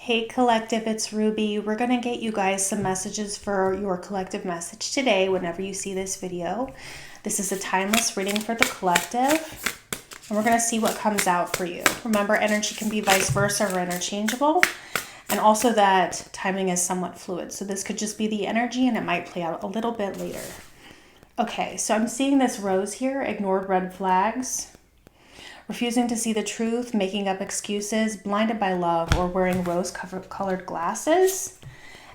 Hey Collective, it's Ruby. We're going to get you guys some messages for your collective message today whenever you see this video. This is a timeless reading for the collective, and we're going to see what comes out for you. Remember, energy can be vice versa or interchangeable, and also that timing is somewhat fluid. So this could just be the energy and it might play out a little bit later. Okay, so I'm seeing this rose here, ignored red flags, refusing to see the truth, making up excuses, blinded by love, or wearing rose-colored glasses.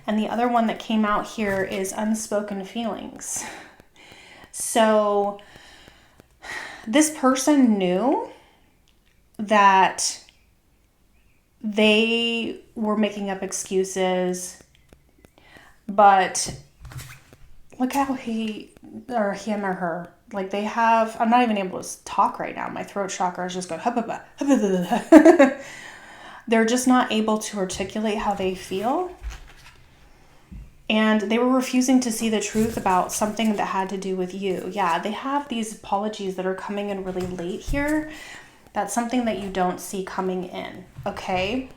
And the other one that came out here is unspoken feelings. So this person knew that they were making up excuses, but look how him or her, like they have, I'm not even able to talk right now. My throat chakra is just going, they're just not able to articulate how they feel. And they were refusing to see the truth about something that had to do with you. Yeah, they have these apologies that are coming in really late here. That's something that you don't see coming in, okay?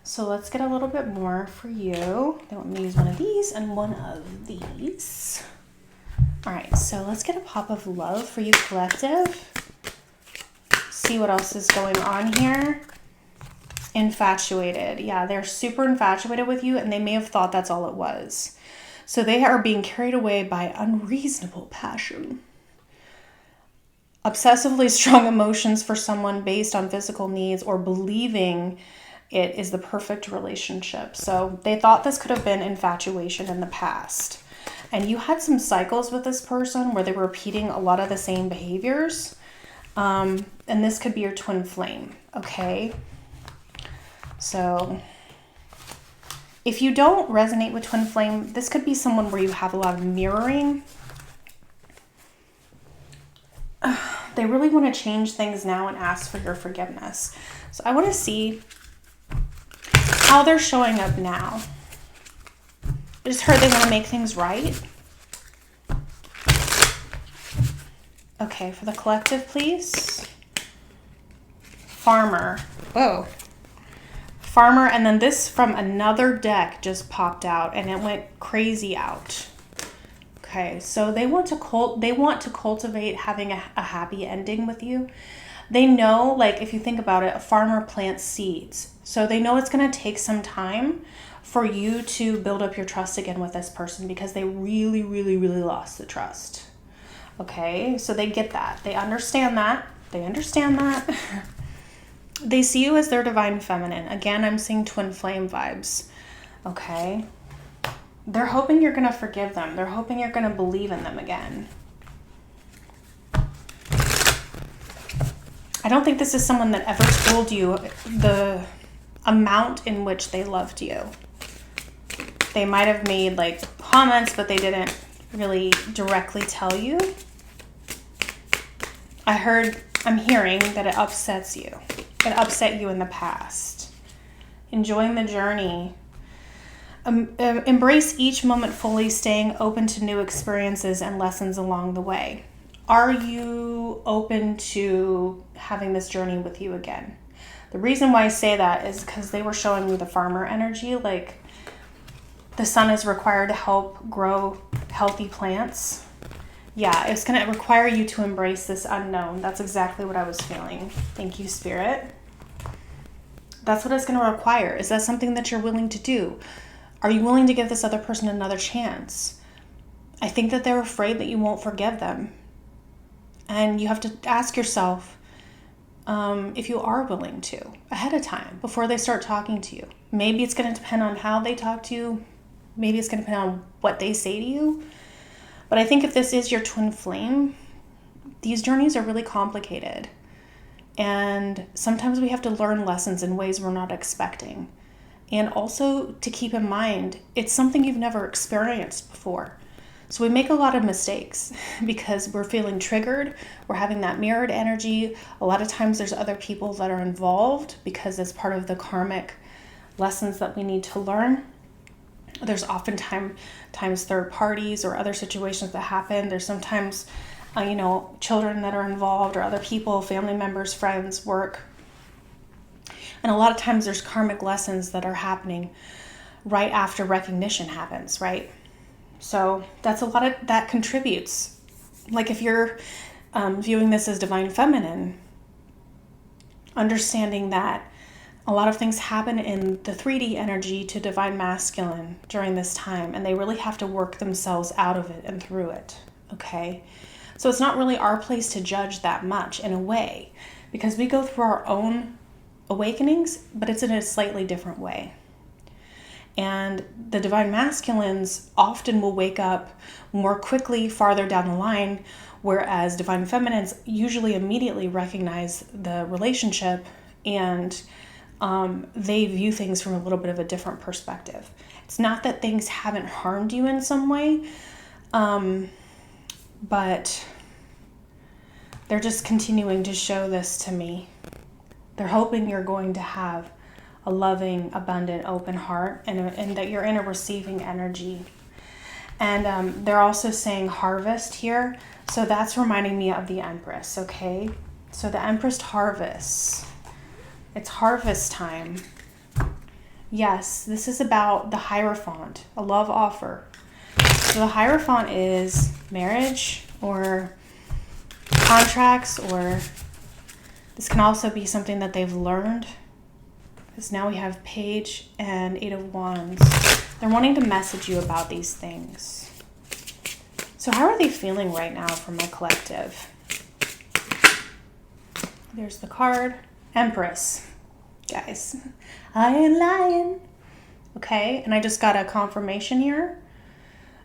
So let's get a little bit more for you. They want me to use one of these and one of these. All right, so let's get a pop of love for you, collective. See what else is going on here. Infatuated. Yeah, they're super infatuated with you, and they may have thought that's all it was. So they are being carried away by unreasonable passion. Obsessively strong emotions for someone based on physical needs or believing it is the perfect relationship. So they thought this could have been infatuation in the past. And you had some cycles with this person where they were repeating a lot of the same behaviors. And this could be your twin flame, okay? So if you don't resonate with twin flame, this could be someone where you have a lot of mirroring. They really want to change things now and ask for your forgiveness. So I want to see how they're showing up now. I just heard they want to make things right. Okay, for the collective, please. Farmer. Whoa. Farmer, and then this from another deck just popped out and it went crazy out. Okay, so they want to cultivate having a happy ending with you. They know, like if you think about it, a farmer plants seeds. So they know it's going to take some time for you to build up your trust again with this person because they really, really, really lost the trust. Okay, so they get that. They understand that. They understand that. They see you as their divine feminine. Again, I'm seeing twin flame vibes. Okay. They're hoping you're going to forgive them. They're hoping you're going to believe in them again. I don't think this is someone that ever told you the amount in which they loved you. They might have made like comments, but they didn't really directly tell you. I'm hearing that it upsets you. It upset you in the past. Enjoying the journey. Embrace each moment fully, staying open to new experiences and lessons along the way. Are you open to having this journey with you again? The reason why I say that is because they were showing me the farmer energy, like the sun is required to help grow healthy plants. Yeah, it's going to require you to embrace this unknown. That's exactly what I was feeling. Thank you, Spirit. That's what it's going to require. Is that something that you're willing to do? Are you willing to give this other person another chance? I think that they're afraid that you won't forgive them. And you have to ask yourself if you are willing to ahead of time before they start talking to you. Maybe it's going to depend on how they talk to you. Maybe it's going to depend on what they say to you. But I think if this is your twin flame, these journeys are really complicated. And sometimes we have to learn lessons in ways we're not expecting. And also to keep in mind, it's something you've never experienced before. So we make a lot of mistakes because we're feeling triggered. We're having that mirrored energy. A lot of times there's other people that are involved because it's part of the karmic lessons that we need to learn. There's oftentimes third parties or other situations that happen. There's sometimes, children that are involved or other people, family members, friends, work. And a lot of times there's karmic lessons that are happening right after recognition happens, right? So that's a lot of, that contributes. Like if you're viewing this as divine feminine, understanding that a lot of things happen in the 3D energy to divine masculine during this time, and they really have to work themselves out of it and through it, okay? So it's not really our place to judge that much in a way, because we go through our own awakenings, but it's in a slightly different way. And the divine masculines often will wake up more quickly farther down the line, whereas divine feminines usually immediately recognize the relationship and they view things from a little bit of a different perspective. It's not that things haven't harmed you in some way, but they're just continuing to show this to me. They're hoping you're going to have a loving, abundant, open heart, and that you're in a receiving energy. And they're also saying harvest here. So that's reminding me of the Empress, okay? So the Empress harvests. It's harvest time. Yes, this is about the Hierophant, a love offer. So the Hierophant is marriage or contracts, or this can also be something that they've learned. Because now we have Page and 8 of Wands. They're wanting to message you about these things. So how are they feeling right now from my collective? There's the card. Empress. Guys, I am lying. Okay, and I just got a confirmation here.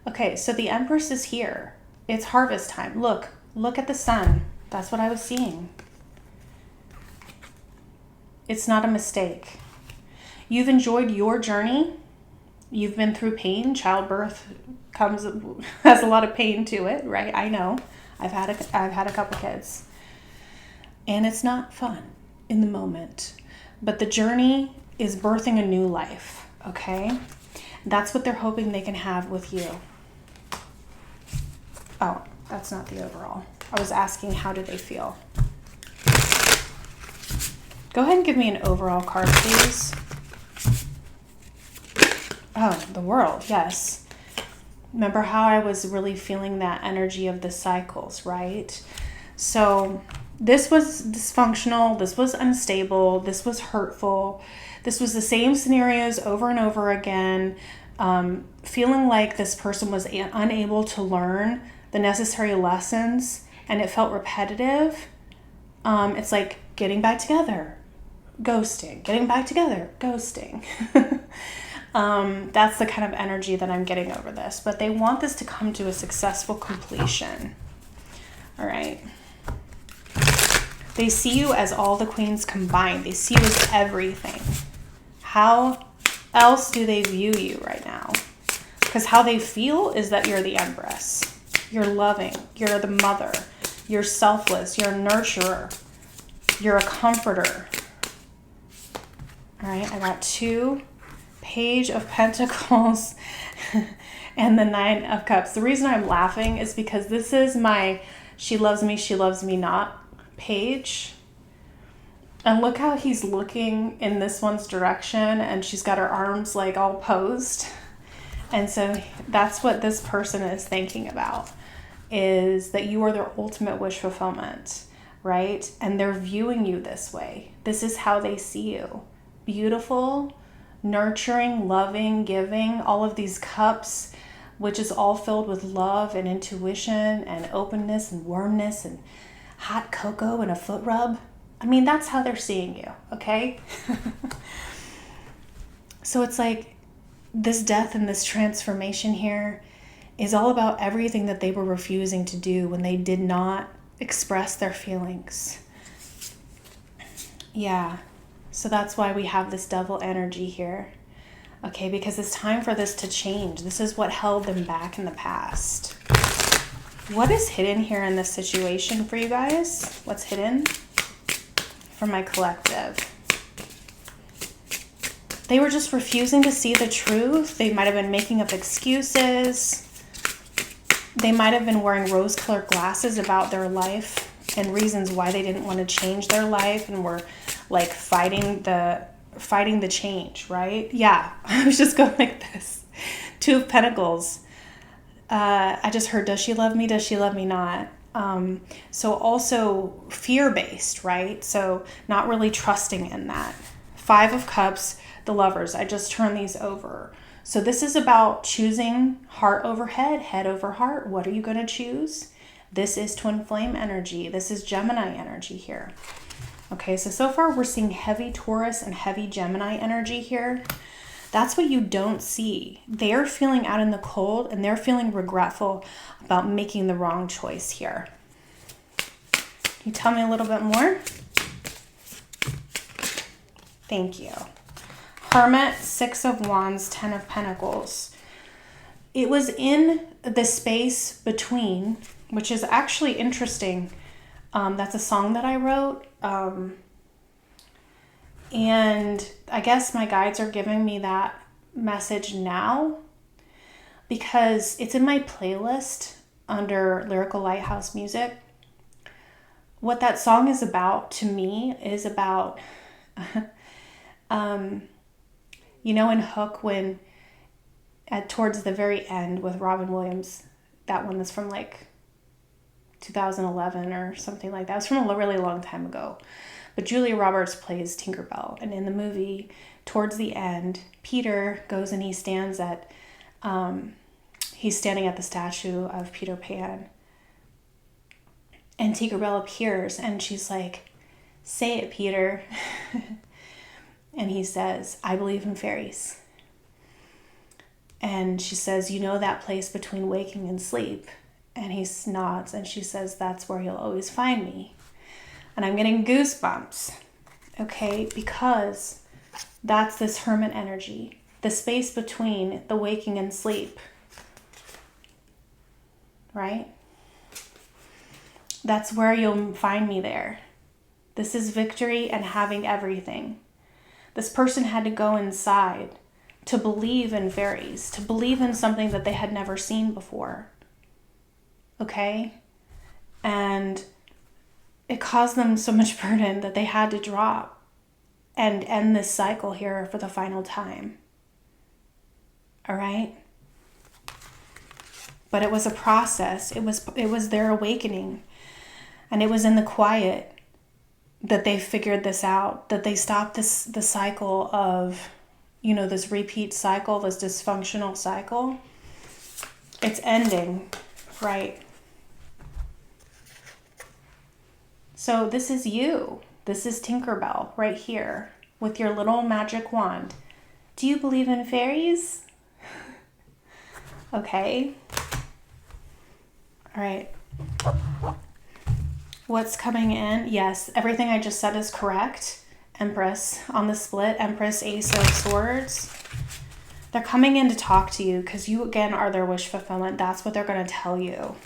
Okay, so the Empress is here. It's harvest time. Look at the sun. That's what I was seeing. It's not a mistake. You've enjoyed your journey. You've been through pain. Childbirth has a lot of pain to it, right? I know. I've had a couple kids. And it's not fun in the moment. But the journey is birthing a new life, okay? That's what they're hoping they can have with you. Oh, that's not the overall. I was asking how do they feel. Go ahead and give me an overall card, please. Oh, the World, yes. Remember how I was really feeling that energy of the cycles, right? So this was dysfunctional, this was unstable, this was hurtful, this was the same scenarios over and over again, feeling like this person was unable to learn the necessary lessons, and it felt repetitive. It's like getting back together, ghosting, getting back together, ghosting. That's the kind of energy that I'm getting over this, but they want this to come to a successful completion. All right. They see you as all the queens combined. They see you as everything. How else do they view you right now? Because how they feel is that you're the Empress. You're loving. You're the mother. You're selfless. You're a nurturer. You're a comforter. All right, I got 2 Page of Pentacles and the 9 of Cups. The reason I'm laughing is because this is my she loves me not page. And look how he's looking in this one's direction, and she's got her arms like all posed. And so that's what this person is thinking about, is that you are their ultimate wish fulfillment, right? And they're viewing you this way. This is how they see you. Beautiful, nurturing, loving, giving, all of these cups, which is all filled with love and intuition and openness and warmness and hot cocoa and a foot rub. I mean, that's how they're seeing you, okay? So it's like this death and this transformation here is all about everything that they were refusing to do when they did not express their feelings. Yeah, so that's why we have this devil energy here. Okay, because it's time for this to change. This is what held them back in the past. What is hidden here in this situation for you guys? What's hidden for my collective? They were just refusing to see the truth. They might have been making up excuses. They might have been wearing rose-colored glasses about their life and reasons why they didn't want to change their life, and were like fighting the change, right? Yeah, I was just going like this. Two of Pentacles. I just heard, does she love me? Does she love me not? So also fear-based, right? So not really trusting in that. Five of Cups, the Lovers. I just turned these over. So this is about choosing heart over head, head over heart. What are you going to choose? This is twin flame energy. This is Gemini energy here. Okay, so far we're seeing heavy Taurus and heavy Gemini energy here. That's what you don't see. They're feeling out in the cold and they're feeling regretful about making the wrong choice here. Can you tell me a little bit more? Thank you. Hermit, Six of Wands, Ten of Pentacles. It was in the space between, which is actually interesting. That's a song that I wrote. And I guess my guides are giving me that message now because it's in my playlist under Lyrical Lighthouse music. What that song is about to me is about, you know, in Hook, when towards the very end with Robin Williams, that one is from like 2011 or something like that. It was from a really long time ago. But Julia Roberts plays Tinkerbell. And in the movie, towards the end, Peter goes and he stands at, he's standing at the statue of Peter Pan. And Tinkerbell appears and she's like, say it, Peter. And he says, I believe in fairies. And she says, you know that place between waking and sleep? And he nods and she says, that's where you'll always find me. And I'm getting goosebumps, okay? Because that's this hermit energy, the space between the waking and sleep, right? That's where you'll find me there. This is victory and having everything. This person had to go inside to believe in fairies, to believe in something that they had never seen before, okay? And it caused them so much burden that they had to drop and end this cycle here for the final time. All right? But it was a process. It was their awakening. And it was in the quiet that they figured this out, that they stopped the cycle of, you know, this repeat cycle, this dysfunctional cycle. It's ending, right? So this is you. This is Tinkerbell right here with your little magic wand. Do you believe in fairies? Okay. All right. What's coming in? Yes, everything I just said is correct. Empress on the split. Empress, Ace of Swords. They're coming in to talk to you because you, again, are their wish fulfillment. That's what they're going to tell you.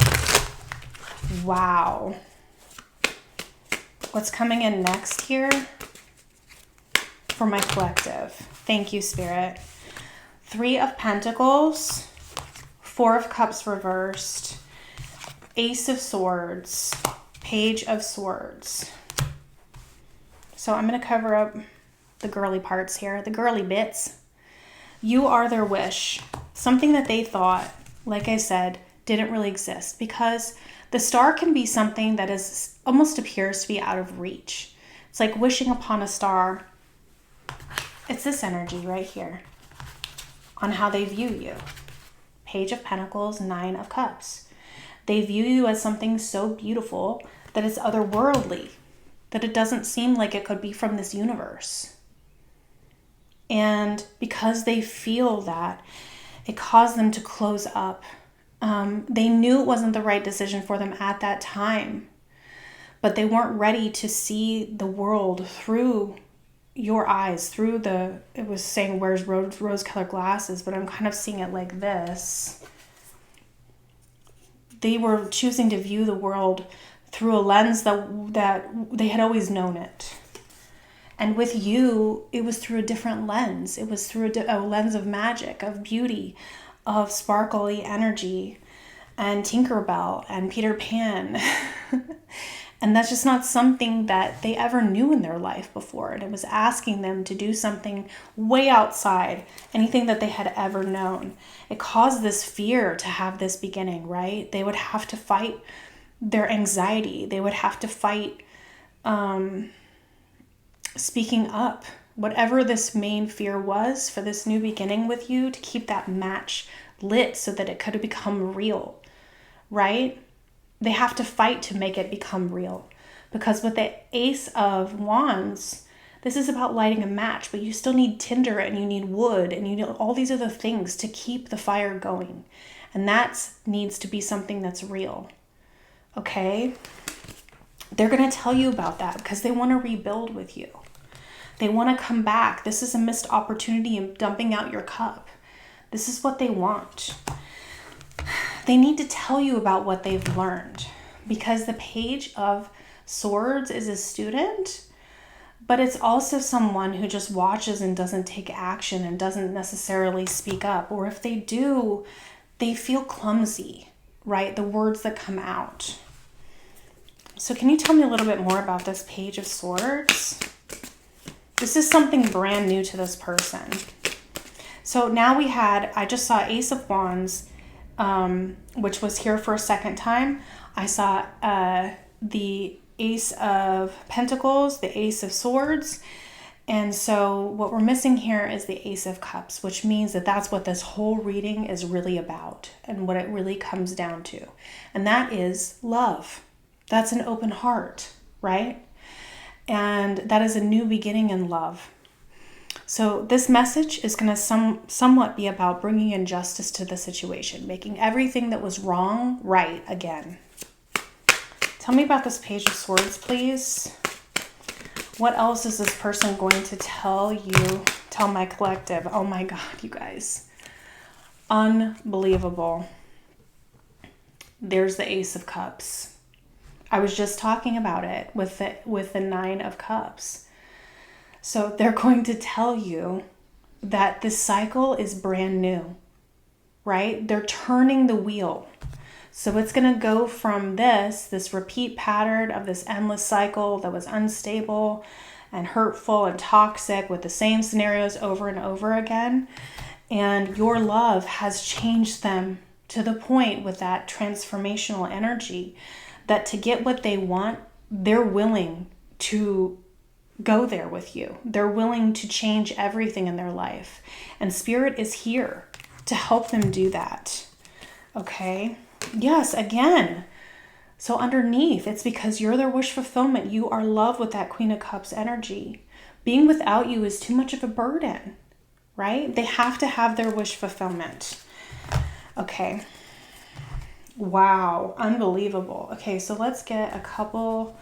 Wow. What's coming in next here for my collective? Thank you, Spirit. Three of Pentacles, Four of Cups reversed, Ace of Swords, Page of Swords. So I'm going to cover up the girly parts here, the girly bits. You are their wish. Something that they thought, like I said, didn't really exist, because the star can be something that is almost appears to be out of reach. It's like wishing upon a star. It's this energy right here on how they view you. Page of Pentacles, Nine of Cups. They view you as something so beautiful that it's otherworldly, that it doesn't seem like it could be from this universe. And because they feel that, it caused them to close up. They knew it wasn't the right decision for them at that time, but they weren't ready to see the world through your eyes, through it was saying wears rose-colored glasses, but I'm kind of seeing it like this. They were choosing to view the world through a lens that they had always known it. And with you, it was through a different lens. It was through a lens of magic, of beauty, of sparkly energy, and Tinkerbell and Peter Pan. And that's just not something that they ever knew in their life before. And it was asking them to do something way outside anything that they had ever known. It caused this fear to have this beginning, right? They would have to fight their anxiety. They would have to fight speaking up. Whatever this main fear was for this new beginning with you, to keep that match lit so that it could become real, right? They have to fight to make it become real. Because with the Ace of Wands, this is about lighting a match, but you still need tinder and you need wood and you need all these other things to keep the fire going. And that needs to be something that's real. Okay? They're going to tell you about that because they want to rebuild with you. They want to come back. This is a missed opportunity in dumping out your cup. This is what they want. They need to tell you about what they've learned, because the Page of Swords is a student, but it's also someone who just watches and doesn't take action and doesn't necessarily speak up. Or if they do, they feel clumsy, right? The words that come out. So can you tell me a little bit more about this Page of Swords? This is something brand new to this person. So now I just saw Ace of Wands, which was here for a second time. I saw the Ace of Pentacles, the Ace of Swords. And so what we're missing here is the Ace of Cups, which means that that's what this whole reading is really about and what it really comes down to. And that is love. That's an open heart, right? And that is a new beginning in love. So this message is going to somewhat be about bringing in justice to the situation, making everything that was wrong right again. Tell me about this Page of Swords, please. What else is this person going to tell my collective? Oh my God, you guys. Unbelievable. There's the Ace of Cups. I was just talking about it with the Nine of Cups. So they're going to tell you that this cycle is brand new, right? They're turning the wheel. So it's going to go from this repeat pattern of this endless cycle that was unstable and hurtful and toxic with the same scenarios over and over again. And your love has changed them to the point with that transformational energy that to get what they want, they're willing to go there with you. They're willing to change everything in their life. And Spirit is here to help them do that. Okay? Yes, again. So underneath, it's because you're their wish fulfillment. You are love with that Queen of Cups energy. Being without you is too much of a burden, right? They have to have their wish fulfillment. Okay. Wow, unbelievable. Okay, so let's get a couple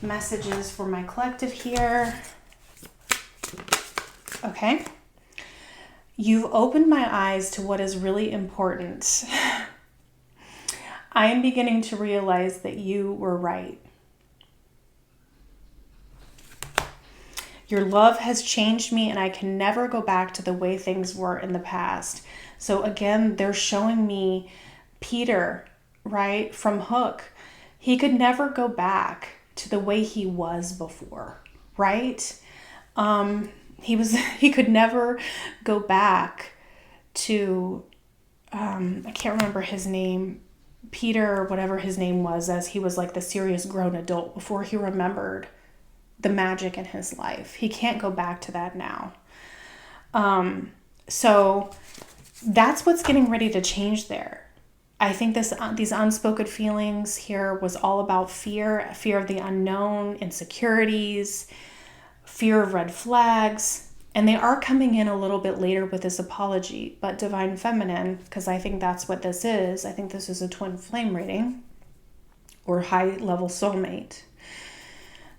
messages for my collective here. Okay. You've opened my eyes to what is really important. I am beginning to realize that you were right. Your love has changed me and I can never go back to the way things were in the past. So again, they're showing me Peter, right, from Hook. He could never go back to the way he was before, right? He could never go back to, I can't remember his name, Peter or whatever his name was, as he was like the serious grown adult before he remembered the magic in his life. He can't go back to that now. So that's what's getting ready to change there. I think these unspoken feelings here was all about fear of the unknown, insecurities, fear of red flags. And they are coming in a little bit later with this apology, but Divine Feminine, because I think that's what this is. I think this is a twin flame reading or high level soulmate.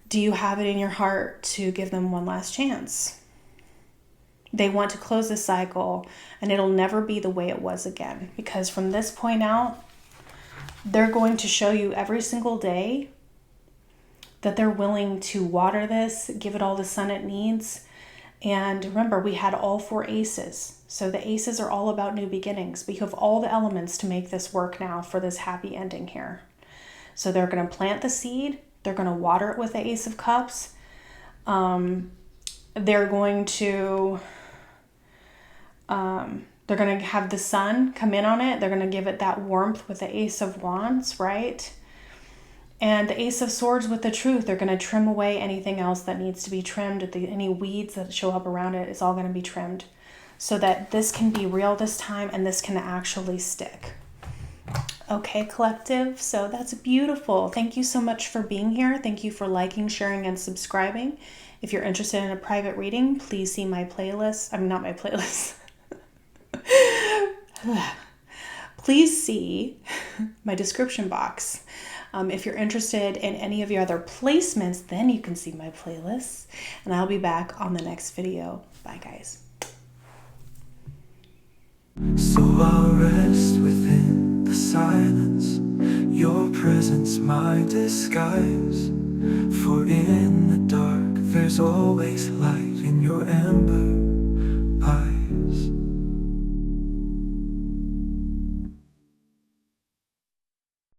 Do you have it in your heart to give them one last chance? They want to close this cycle and it'll never be the way it was again, because from this point out, they're going to show you every single day that they're willing to water this, give it all the sun it needs. And remember, we had all 4 aces. So the aces are all about new beginnings, but you have all the elements to make this work now for this happy ending here. So they're going to plant the seed They're going to water it with the Ace of Cups. They're going to have the sun come in on it. They're going to give it that warmth with the Ace of Wands, right? And the Ace of Swords with the Truth. They're going to trim away anything else that needs to be trimmed. Any weeds that show up around it is all going to be trimmed, so that this can be real this time and this can actually stick. Okay, collective, so that's beautiful. Thank you so much for being here. Thank you for liking, sharing, and subscribing. If you're interested in a private reading, please see my playlist. Not my playlist. Please see my description box. If you're interested in any of your other placements, then you can see my playlists. And I'll be back on the next video. Bye, guys. So I'll rest within the silence, your presence my disguise. For in the dark there's always light in your ember.